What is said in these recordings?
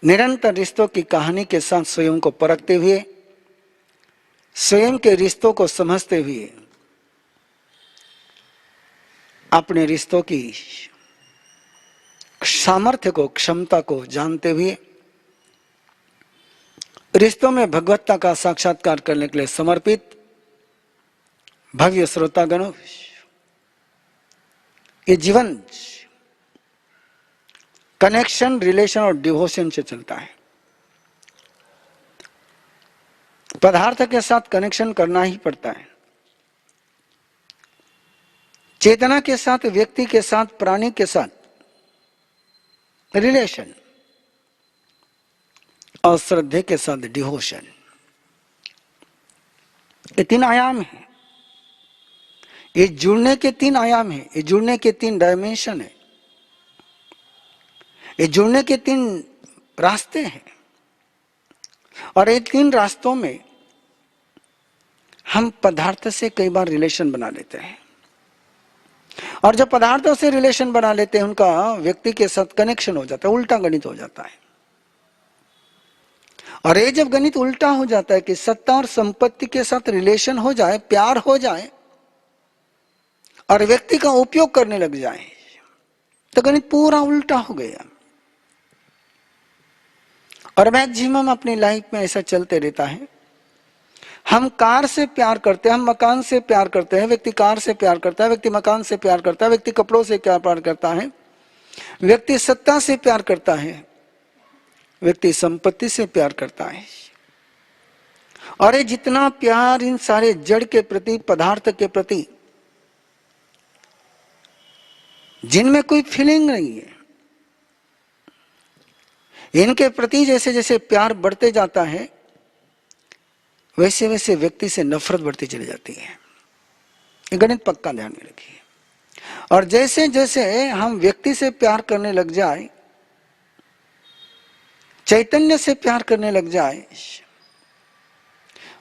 निरंतर रिश्तों की कहानी के साथ स्वयं को परखते हुए, स्वयं के रिश्तों को समझते हुए, अपने रिश्तों की सामर्थ्य को, क्षमता को जानते हुए, रिश्तों में भगवत्ता का साक्षात्कार करने के लिए समर्पित भव्य श्रोतागणों, ये जीवन कनेक्शन, रिलेशन और डिवोशन से चलता है। पदार्थ के साथ कनेक्शन करना ही पड़ता है, चेतना के साथ, व्यक्ति के साथ, प्राणी के साथ रिलेशन, और श्रद्धे के साथ डिवोशन। ये तीन आयाम है, ये जुड़ने के तीन आयाम है, ये जुड़ने के तीन डायमेंशन है, ये जुड़ने के तीन रास्ते हैं। और ये तीन रास्तों में हम पदार्थ से कई बार रिलेशन बना लेते हैं, और जब पदार्थों से रिलेशन बना लेते हैं उनका व्यक्ति के साथ कनेक्शन हो जाता है, उल्टा गणित हो जाता है। और ये जब गणित उल्टा हो जाता है कि सत्ता और संपत्ति के साथ रिलेशन हो जाए, प्यार हो जाए और व्यक्ति का उपयोग करने लग जाए, तो गणित पूरा उल्टा हो गया। और मैक्सिमम अपनी लाइफ में ऐसा चलते रहता है। हम कार से प्यार करते हैं, हम मकान से प्यार करते हैं, व्यक्ति कार से प्यार करता है, व्यक्ति मकान से प्यार करता है, व्यक्ति कपड़ों से प्यार करता है, व्यक्ति सत्ता से प्यार करता है, व्यक्ति संपत्ति से प्यार करता है। और ये जितना प्यार इन सारे जड़ के प्रति, पदार्थ के प्रति, जिनमें कोई फीलिंग नहीं है, इनके प्रति जैसे जैसे प्यार बढ़ते जाता है, वैसे वैसे व्यक्ति से नफरत बढ़ती चली जाती है। ये गणित पक्का ध्यान में रखिए। और जैसे जैसे हम व्यक्ति से प्यार करने लग जाए, चैतन्य से प्यार करने लग जाए,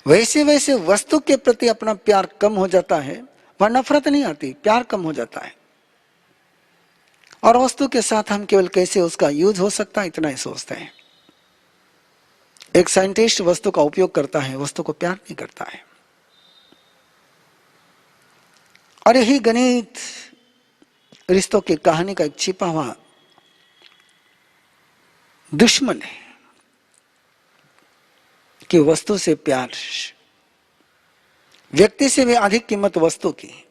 वैसे वैसे वस्तु के प्रति अपना प्यार कम हो जाता है। वह नफरत नहीं आती, प्यार कम हो जाता है। और वस्तु के साथ हम केवल कैसे उसका यूज हो सकता है इतना ही सोचते हैं। एक साइंटिस्ट वस्तु का उपयोग करता है, वस्तु को प्यार नहीं करता है। और यही गणित रिश्तों की कहानी का एक छिपा हुआ दुश्मन है कि वस्तु से प्यार, व्यक्ति से भी अधिक कीमत वस्तु की।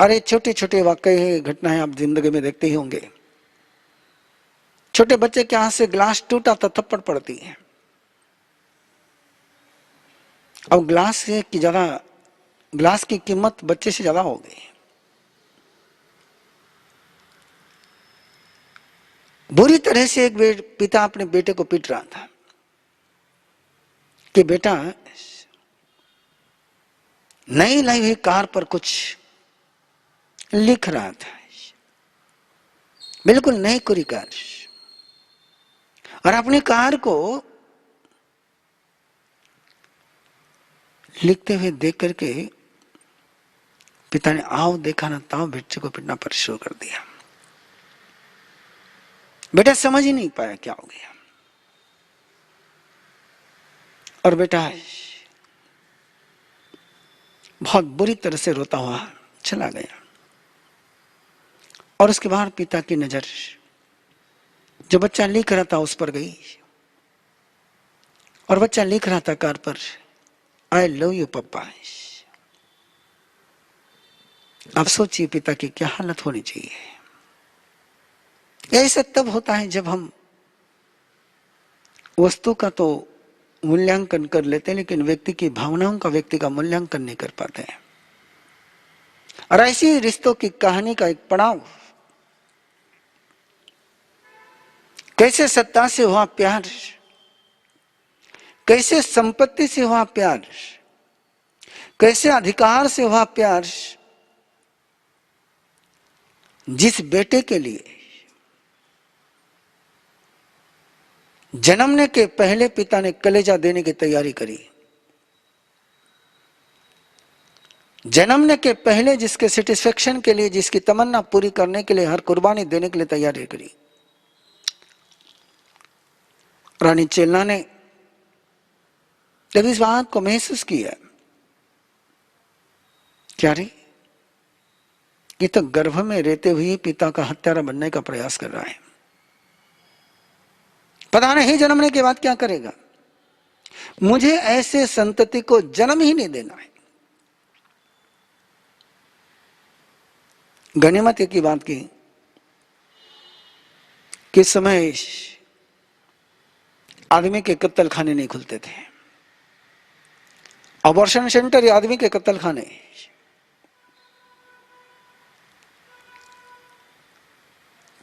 अरे छोटे छोटे वाकई घटनाएं आप जिंदगी में देखते ही होंगे। छोटे बच्चे के हाथ से ग्लास टूटा तो थप्पड़ पड़ती है। अब ग्लास की कीमत बच्चे से ज्यादा हो गई। बुरी तरह से एक पिता अपने बेटे को पीट रहा था कि बेटा, नई लाई हुई कार पर कुछ लिख रहा था, बिल्कुल नई कोरी कार, और अपनी कार को लिखते हुए देख करके पिता ने आओ देखा ना ताओ बच्चे को पीटना पर शुरू कर दिया। बेटा समझ ही नहीं पाया क्या हो गया, और बेटा बहुत बुरी तरह से रोता हुआ चला गया। और उसके बाद पिता की नजर जो बच्चा लिख रहा था उस पर गई, और बच्चा लिख रहा था कार पर, आई लव यू पप्पा। आप सोचिए पिता की क्या हालत होनी चाहिए। ऐसा तब होता है जब हम वस्तु का तो मूल्यांकन कर लेते हैं, लेकिन व्यक्ति की भावनाओं का, व्यक्ति का मूल्यांकन नहीं कर पाते हैं। और ऐसी रिश्तों की कहानी का एक पड़ाव, कैसे सत्ता से हुआ प्यार, कैसे संपत्ति से हुआ प्यार, कैसे अधिकार से हुआ प्यार, जिस बेटे के लिए जन्मने के पहले पिता ने कलेजा देने की तैयारी करी, जन्मने के पहले जिसके सेटिस्फेक्शन के लिए, जिसकी तमन्ना पूरी करने के लिए हर कुर्बानी देने के लिए तैयारी करी, रानी चेलना ने जब इस बात को महसूस किया, क्या रे, ये तो गर्भ में रहते हुए पिता का हत्यारा बनने का प्रयास कर रहा है, पता नहीं जन्मने के बाद क्या करेगा, मुझे ऐसे संतति को जन्म ही नहीं देना है। गनीमत की बात की, किस समय आदमी के कत्ल खाने नहीं खुलते थे, अबॉर्शन सेंटर या आदमी के कत्ल खाने।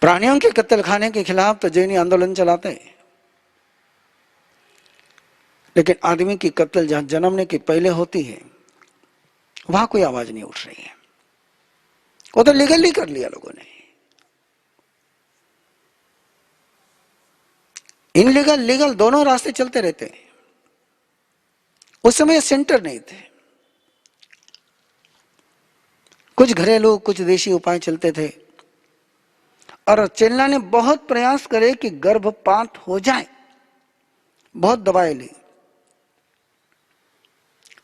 प्राणियों के कत्ल खाने के खिलाफ तो जैनी आंदोलन चलाते हैं, लेकिन आदमी की कत्ल जहां जन्मने के पहले होती है वहां कोई आवाज नहीं उठ रही है। वो तो लीगली कर लिया लोगों ने। इनलीगल लीगल दोनों रास्ते चलते रहते हैं। उस समय सेंटर नहीं थे, कुछ घरेलू कुछ देशी उपाय चलते थे, और चेलना ने बहुत प्रयास करे कि गर्भपात हो जाए, बहुत दवाएं ली,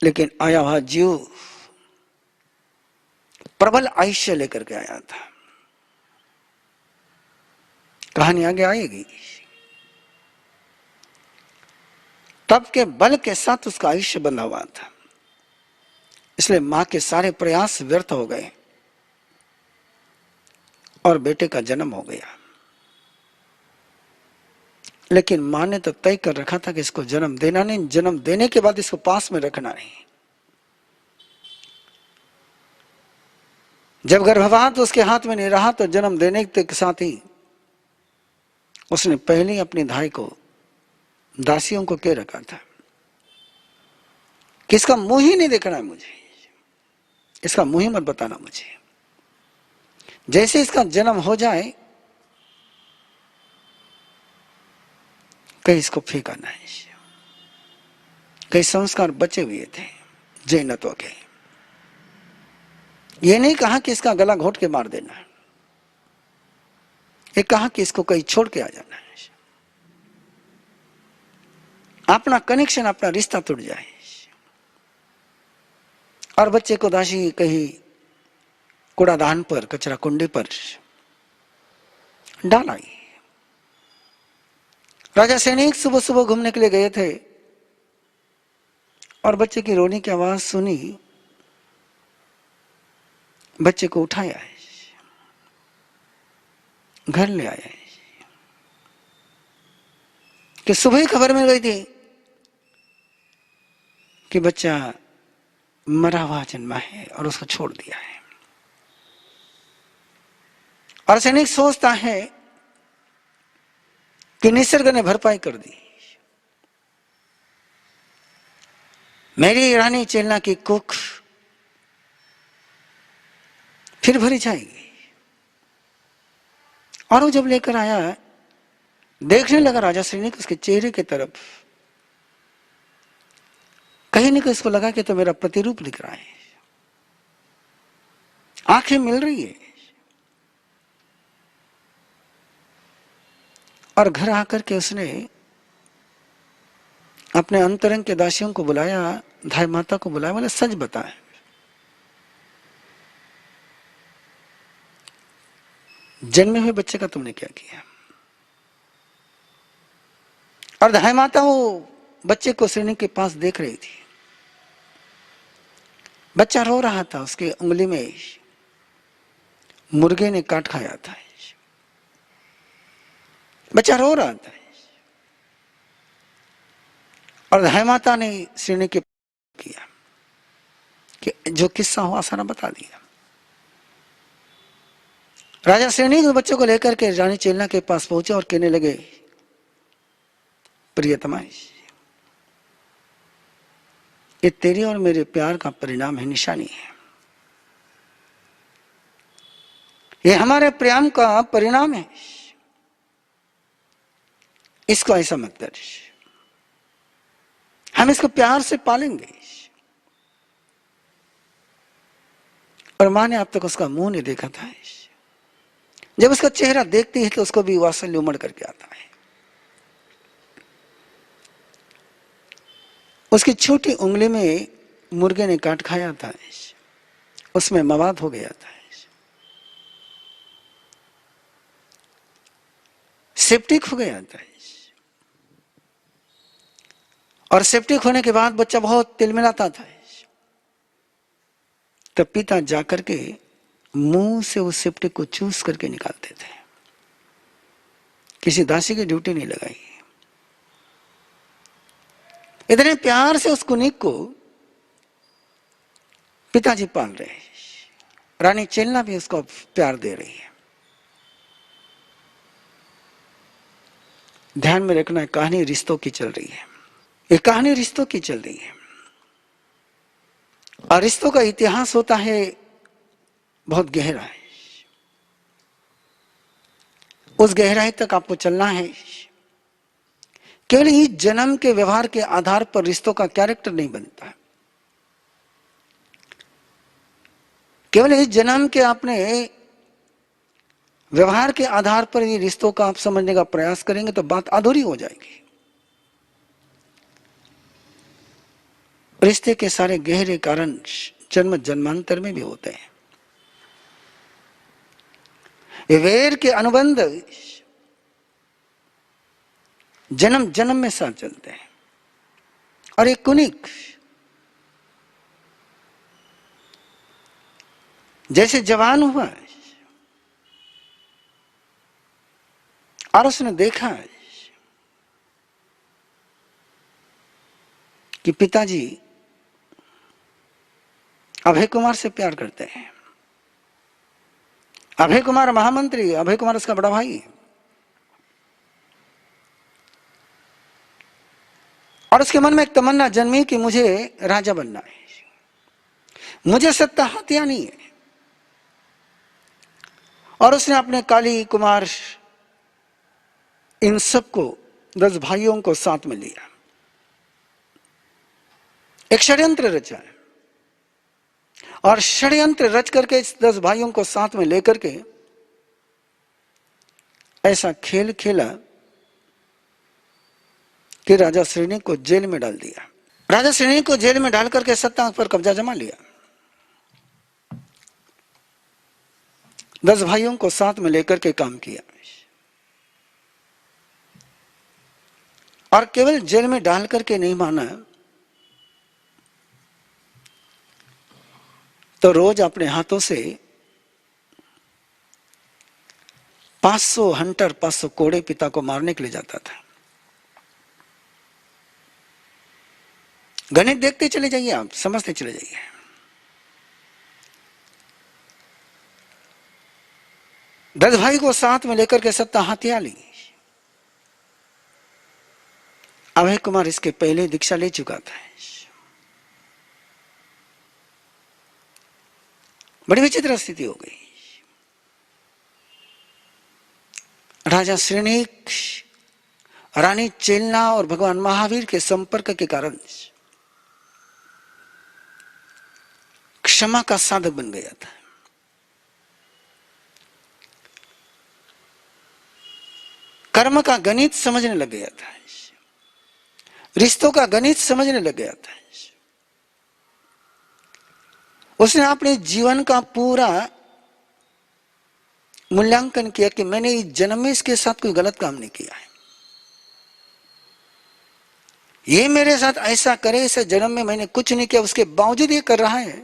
लेकिन आया हुआ जीव प्रबल आयुष्य लेकर के आया था। कहानी आगे आएगी। तब के बल के साथ उसका आयुष्य बंधा हुआ था, इसलिए मां के सारे प्रयास व्यर्थ हो गए और बेटे का जन्म हो गया। लेकिन मां ने तो तय कर रखा था कि इसको जन्म देना नहीं, जन्म देने के बाद इसको पास में रखना नहीं। जब गर्भपात उसके हाथ में नहीं रहा तो जन्म देने के साथ ही उसने पहले अपनी धाई को दासियों को कह रखा था कि इसका मुंह ही नहीं देखना है मुझे, इसका मुंह ही मत बताना मुझे। जैसे इसका जन्म हो जाए कहीं इसको फेंका नहीं। कई संस्कार बचे हुए थे जैनत्व के। ये नहीं कहा कि इसका गला घोट के मार देना है, ये कहा कि इसको कहीं छोड़ के आ जाना है, अपना कनेक्शन अपना रिश्ता टूट जाए। और बच्चे को दासी कहीं कूड़ादान पर कचरा कुंडे पर डाला। राजा सैनिक सुबह सुबह घूमने के लिए गए थे और बच्चे की रोने की आवाज सुनी, बच्चे को उठाया, घर ले आया कि सुबह ही खबर मिल गई थी कि बच्चा मरा हुआ जन्मा है और उसको छोड़ दिया है। और सैनिक सोचता है कि निसर्ग ने भरपाई कर दी, मेरी रानी चेलना की कुख फिर भरी जाएगी। और वो जब लेकर आया, देखने लगा राजा सैनिक उसके चेहरे की तरफ, कहीं न कहीं इसको लगा कि तो मेरा प्रतिरूप दिख रहा है, आंखें मिल रही है। और घर आकर के उसने अपने अंतरंग के दासियों को बुलाया, धाई माता को बुलाया, बोले सच बताए, जन्मे हुए बच्चे का तुमने क्या किया। और धाई माता वो बच्चे को सैनिक के पास देख रही थी, बच्चा रो रहा था, उसकी उंगली में मुर्गे ने काट खाया था, बच्चा रो रहा था। और धाई माता ने सैनिक के किया कि जो किस्सा हुआ सारा बता दिया। राजा सैनिक उस बच्चे को लेकर के रानी चेलना के पास पहुंचे और कहने लगे, प्रियतमा, ये तेरी और मेरे प्यार का परिणाम है, निशानी है, ये हमारे प्रेम का परिणाम है, इसको ऐसा मत कर, हम इसको प्यार से पालेंगे। और मां ने अब तक उसका मुंह नहीं देखा था, जब उसका चेहरा देखती है तो उसको भी वात्सल्य उमड़ करके आता है। उसकी छोटी उंगली में मुर्गे ने काट खाया था, उसमें मवाद हो गया था, सेप्टिक हो गया था। और सेप्टिक होने के बाद बच्चा बहुत तिलमिलाता था। तब पिता जाकर के मुंह से उस सेप्टिक को चूस करके निकालते थे। किसी दासी की ड्यूटी नहीं लगाई। इतने प्यार से उस कुनिक को पिताजी पाल रहे हैं। रानी चेलना भी उसको प्यार दे रही है। ध्यान में रखना, कहानी रिश्तों की चल रही है। ये कहानी रिश्तों की चल रही है। और रिश्तों का इतिहास होता है बहुत गहरा है। उस गहराई तक आपको चलना है। केवल इस जन्म के व्यवहार के आधार पर रिश्तों का कैरेक्टर नहीं बनता है। केवल इस जन्म के अपने व्यवहार के आधार पर ये रिश्तों का आप समझने का प्रयास करेंगे तो बात अधूरी हो जाएगी। रिश्ते के सारे गहरे कारण जन्म जन्मांतर में भी होते हैं। वैर के अनुबंध जन्म जन्म में साथ चलते हैं। और एक कुनिक जैसे जवान हुआ और उसने देखा कि पिताजी अभय कुमार से प्यार करते हैं। अभय कुमार महामंत्री, अभय कुमार उसका बड़ा भाई है। और उसके मन में एक तमन्ना जन्मी कि मुझे राजा बनना है, मुझे सत्ता हत्या नहीं है। और उसने अपने काली कुमार इन सबको 10 भाइयों को साथ में लिया, एक षड्यंत्र रचा है। और षड्यंत्र रच करके इस 10 भाइयों को साथ में लेकर के ऐसा खेल खेला कि राजा श्रेणी को जेल में डाल दिया। राजा श्रेणी को जेल में डाल करके सत्ता पर कब्जा जमा लिया। 10 भाइयों को साथ में लेकर के काम किया। और केवल जेल में डाल करके नहीं माना, तो रोज अपने हाथों से 500 हंटर, 500 कोड़े पिता को मारने के लिए जाता था। गणित देखते चले जाइए, आप समझते चले जाइए। दस भाई को साथ में लेकर के सत्ता हथिया ली। अभय कुमार इसके पहले दीक्षा ले चुका था। बड़ी विचित्र स्थिति हो गई। राजा श्रेणिक, रानी चेलना और भगवान महावीर के संपर्क के कारण क्षमा का साधक बन गया था। कर्म का गणित समझने लग गया था, रिश्तों का गणित समझने लग गया था। उसने अपने जीवन का पूरा मूल्यांकन किया कि मैंने इस जन्म में इसके साथ कोई गलत काम नहीं किया है। ये मेरे साथ ऐसा करे, इस जन्म में मैंने कुछ नहीं किया, उसके बावजूद ये कर रहा है,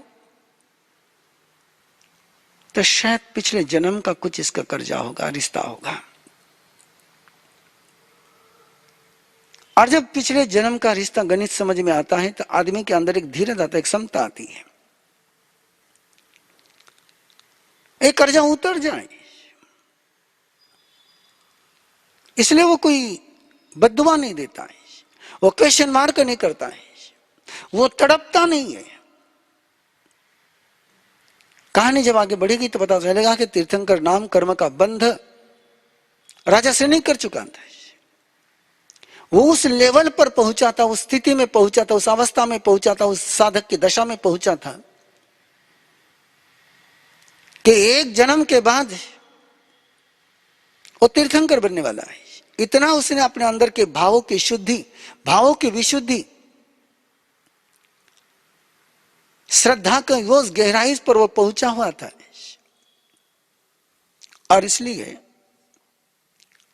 तो शायद पिछले जन्म का कुछ इसका कर्जा होगा, रिश्ता होगा। और जब पिछले जन्म का रिश्ता गणित समझ में आता है तो आदमी के अंदर एक धीरज आता है, एक समता आती है, एक कर्जा उतर जाए। इसलिए वो कोई बद्दुआ नहीं देता है, वो क्वेश्चन मार्क नहीं करता है, वो तड़पता नहीं है। कहानी जब आगे बढ़ेगी तो पता चलेगा कि तीर्थंकर नाम कर्म का बंध राजा से नहीं कर चुका था। वो उस लेवल पर पहुंचा था, उस स्थिति में पहुंचा था, उस अवस्था में पहुंचा था, उस साधक की दशा में पहुंचा था कि एक जन्म के बाद वो तीर्थंकर बनने वाला है। इतना उसने अपने अंदर के भावों की शुद्धि, भावों की विशुद्धि श्रद्धा का उस गहराई पर वो पहुंचा हुआ था और इसलिए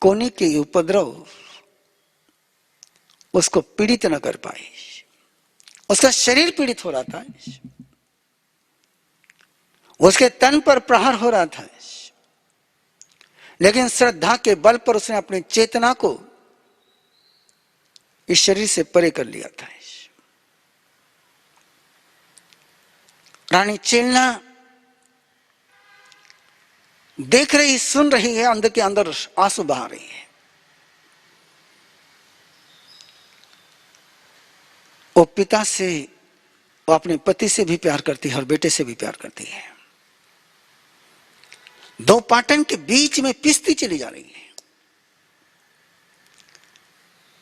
कोने के उपद्रव उसको पीड़ित न कर पाए। उसका शरीर पीड़ित हो रहा था, उसके तन पर प्रहार हो रहा था, लेकिन श्रद्धा के बल पर उसने अपनी चेतना को इस शरीर से परे कर लिया था। रानी चेलना देख रही, सुन रही है, अंदर के अंदर आंसू बहा रही है। वो पिता से, वो अपने पति से भी प्यार करती है और बेटे से भी प्यार करती है। दो पाटन के बीच में पिसती चली जा रही है।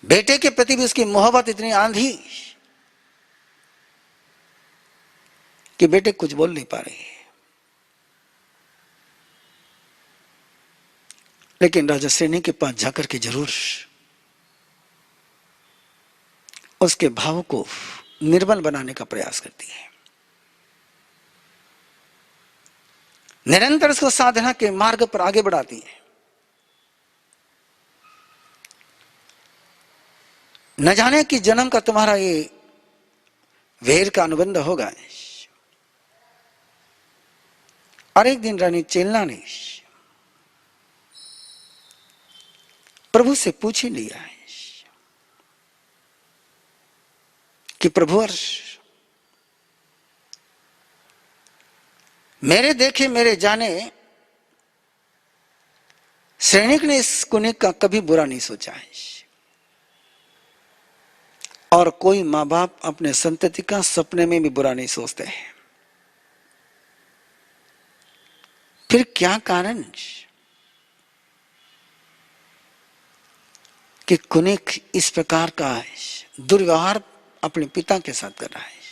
बेटे के प्रति भी उसकी मोहब्बत इतनी आंधी कि बेटे कुछ बोल नहीं पा रही है। लेकिन राजा श्रेणी के पास जाकर के जरूर उसके भाव को निर्बल बनाने का प्रयास करती है। निरंतर उसको साधना के मार्ग पर आगे बढ़ाती है। न जाने कि जन्म का तुम्हारा ये वेर का अनुबंध होगा। और एक दिन रानी चेलना ने प्रभु से पूछ ही लिया है कि प्रभु, मेरे देखे मेरे जाने सैनिक ने इस कुनिक का कभी बुरा नहीं सोचा है, और कोई मां बाप अपने संतति का सपने में भी बुरा नहीं सोचते हैं। फिर क्या कारण कि कुनिक इस प्रकार का दुर्व्यवहार अपने पिता के साथ कर रहा है?